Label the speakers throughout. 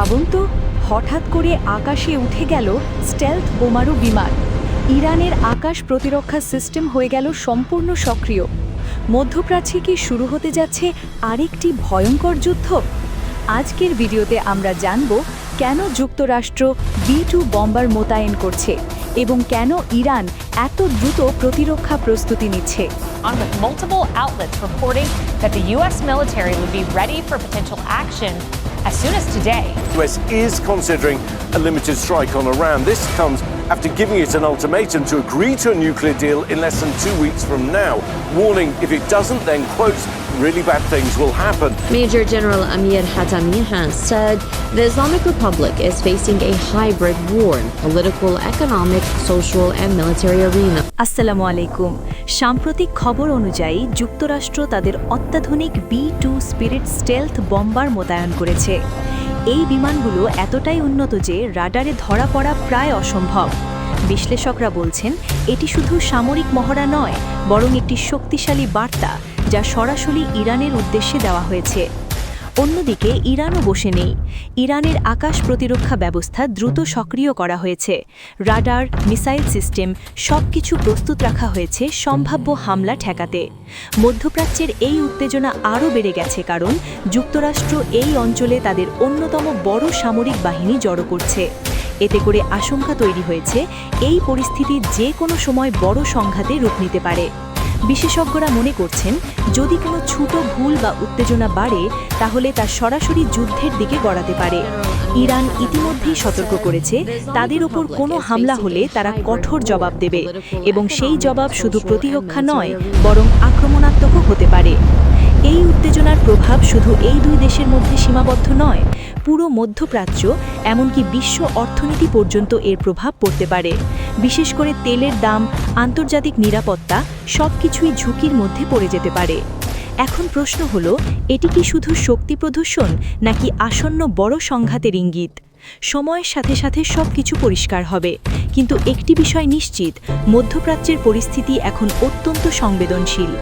Speaker 1: ভাবুন তো, হঠাৎ করে আকাশে উঠে গেল স্টেলথ বোমারু বিমান। ইরানের আকাশ প্রতিরক্ষা সিস্টেম হয়ে গেল সম্পূর্ণ সক্রিয়। মধ্যপ্রাচ্যে কি শুরু হতে যাচ্ছে আরেকটি ভয়ঙ্কর যুদ্ধ? আজকের ভিডিওতে আমরা জানব কেন যুক্তরাষ্ট্র B-2 বম্বার মোতায়েন করছে এবং কেন ইরান এত দ্রুত প্রতিরক্ষা প্রস্তুতি নিচ্ছে।
Speaker 2: On with multiple outlets reporting that the U.S. military would be ready for potential action as soon as today.
Speaker 3: The US is considering a limited strike on Iran. This comes after giving it an ultimatum to agree to a nuclear deal in less than 2 weeks from now, warning if it doesn't, then, quote, really bad things will happen.
Speaker 4: Major General Amir Hatami has said the Islamic Republic is facing a hybrid war in political, economic, social and military arena.
Speaker 1: আসসালামু আলাইকুম। সাম্প্রতিক খবর অনুযায়ী যুক্তরাষ্ট্র তাদের অত্যাধুনিক B-2 spirit stealth bomber মোতায়েন করেছে। এই বিমানগুলো এতটাই উন্নত যে রাডারে ধরা পড়া প্রায় অসম্ভব। বিশ্লেষকরা বলছেন এটি শুধু সামরিক মহড়া নয়, বরং একটি শক্তিশালী বার্তা যা সরাসরি ইরানের উদ্দেশ্যে দেওয়া হয়েছে। অন্যদিকে ইরানও বসে নেই। ইরানের আকাশ প্রতিরক্ষা ব্যবস্থা দ্রুত সক্রিয় করা হয়েছে। রাডার, মিসাইল সিস্টেম সবকিছু প্রস্তুত রাখা হয়েছে সম্ভাব্য হামলা ঠেকাতে। মধ্যপ্রাচ্যের এই উত্তেজনা আরও বেড়ে গেছে কারণ যুক্তরাষ্ট্র এই অঞ্চলে তাদের অন্যতম বড় সামরিক বাহিনী জড়ো করছে। এতে করে আশঙ্কা তৈরি হয়েছে এই পরিস্থিতি যে কোনো সময় বড় সংঘাতে রূপ নিতে পারে। বিশেষজ্ঞরা মনে করছেন যদি কোনো ছোট ভুল বা উত্তেজনা বাড়ে তাহলে তা সরাসরি যুদ্ধের দিকে গড়াতে পারে। ইরান ইতিমধ্যেই সতর্ক করেছে তাদের ওপর কোনো হামলা হলে তারা কঠোর জবাব দেবে এবং সেই জবাব শুধু প্রতিরক্ষা নয় বরং আক্রমণাত্মকও হতে পারে। এই উত্তেজনার প্রভাব শুধু এই দুই দেশের মধ্যে সীমাবদ্ধ নয়, পুরো মধ্যপ্রাচ্য এমনকি বিশ্ব অর্থনীতি পর্যন্ত এর প্রভাব পড়তে পারে। বিশেষ করে তেলের দাম, আন্তর্জাতিক নিরাপত্তা সবকিছুই ঝুঁকির মধ্যে পড়ে যেতে পারে। এখন প্রশ্ন হলো, এটি কি শুধু শক্তি প্রদর্শন নাকি আসন্ন বড় সংঘাতের ইঙ্গিত? সময়ের সাথে সাথে সবকিছু পরিষ্কার হবে, কিন্তু একটি বিষয় নিশ্চিত, মধ্যপ্রাচ্যের পরিস্থিতি এখন অত্যন্ত সংবেদনশীল।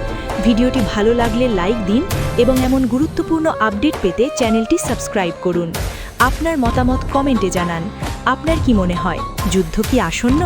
Speaker 1: ভিডিওটি ভালো লাগলে লাইক দিন এবং এমন গুরুত্বপূর্ণ আপডেট পেতে চ্যানেলটি সাবস্ক্রাইব করুন। আপনার মতামত কমেন্টে জানান। আপনার কি মনে হয়, যুদ্ধ কি আসন্ন?